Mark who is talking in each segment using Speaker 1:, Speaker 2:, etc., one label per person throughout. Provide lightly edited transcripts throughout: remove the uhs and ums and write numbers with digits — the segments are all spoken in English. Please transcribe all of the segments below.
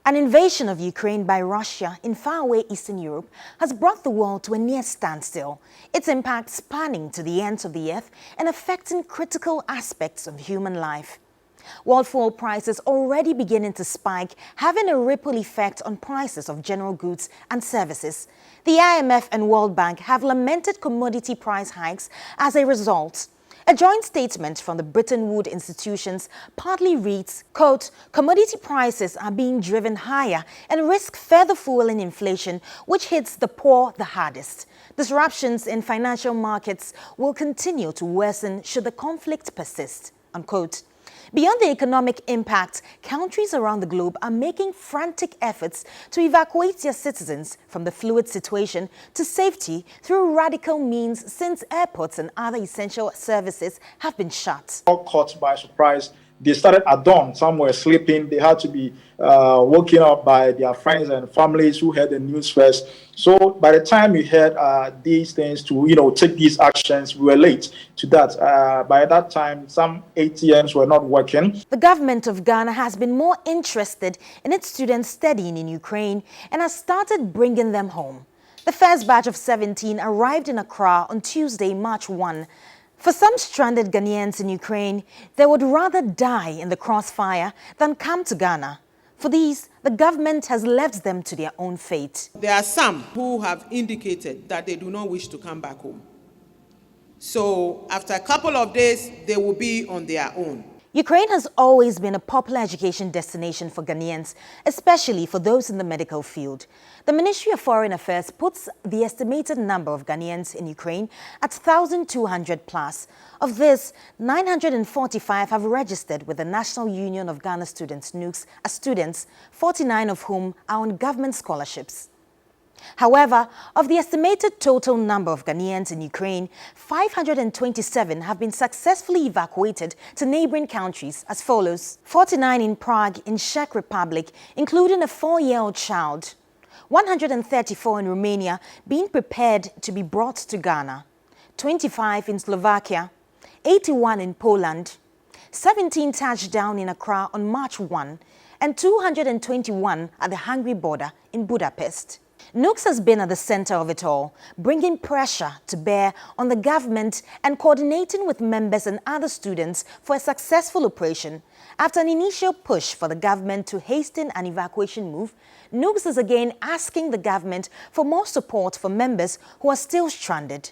Speaker 1: An invasion of Ukraine by Russia in faraway Eastern Europe has brought the world to a near standstill, its impact spanning to the ends of the earth and affecting critical aspects of human life. World fuel prices already beginning to spike, having a ripple effect on prices of general goods and services. The IMF and World Bank have lamented commodity price hikes as a result. A joint statement from the Bretton Woods institutions partly reads, quote, "Commodity prices are being driven higher and risk further fueling inflation, which hits the poor the hardest. Disruptions in financial markets will continue to worsen should the conflict persist," unquote. Beyond the economic impact, countries around the globe are making frantic efforts to evacuate their citizens from the fluid situation to safety through radical means, since airports and other essential services have been shut.
Speaker 2: All caught by surprise. They started at dawn. Some were sleeping. They had to be woken up by their friends and families who heard the news first. So by the time we heard these things to take these actions, we were late to that. By that time, some ATMs were not working.
Speaker 1: The government of Ghana has been more interested in its students studying in Ukraine and has started bringing them home. The first batch of 17 arrived in Accra on Tuesday, March 1. For some stranded Ghanaians in Ukraine, they would rather die in the crossfire than come to Ghana. For these, the government has left them to their own fate.
Speaker 3: There are some who have indicated that they do not wish to come back home. So after a couple of days, they will be on their own.
Speaker 1: Ukraine has always been a popular education destination for Ghanaians, especially for those in the medical field. The Ministry of Foreign Affairs puts the estimated number of Ghanaians in Ukraine at 1,200 plus. Of this, 945 have registered with the National Union of Ghana Students, NUGS, as students, 49 of whom are on government scholarships. However, of the estimated total number of Ghanaians in Ukraine, 527 have been successfully evacuated to neighboring countries as follows: 49 in Prague in Czech Republic, including a 4-year-old child; 134 in Romania being prepared to be brought to Ghana; 25 in Slovakia; 81 in Poland; 17 touched down in Accra on March 1, and 221 at the Hungary border in Budapest. NUGS has been at the center of it all, bringing pressure to bear on the government and coordinating with members and other students for a successful operation. After an initial push for the government to hasten an evacuation move, NUGS is again asking the government for more support for members who are still stranded.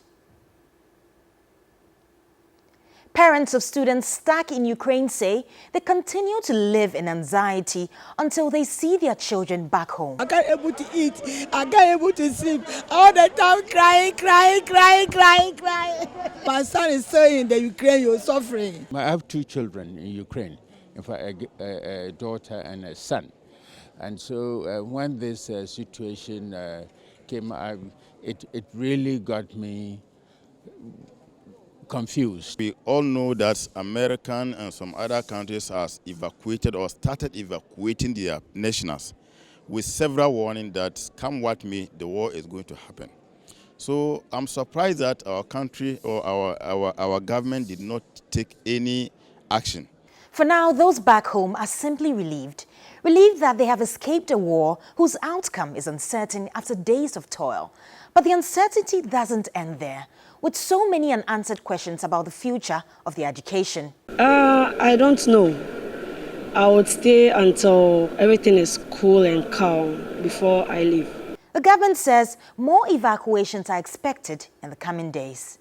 Speaker 1: Parents of students stuck in Ukraine say they continue to live in anxiety until they see their children back home.
Speaker 4: I can't able to eat, I can't able to sleep, all the time crying. My son is still in the Ukraine, you're suffering.
Speaker 5: I have 2 children in Ukraine, in fact, a daughter and a son. And so when this situation came up, it really got me confused.
Speaker 6: We all know that American and some other countries have evacuated or started evacuating their nationals with several warnings that come what may, the war is going to happen. So I'm surprised that our country or our government did not take any action.
Speaker 1: For now, those back home are simply relieved that they have escaped a war whose outcome is uncertain after days of toil. But the uncertainty doesn't end there, with so many unanswered questions about the future of their education.
Speaker 7: I don't know. I would stay until everything is cool and calm before I leave.
Speaker 1: The government says more evacuations are expected in the coming days.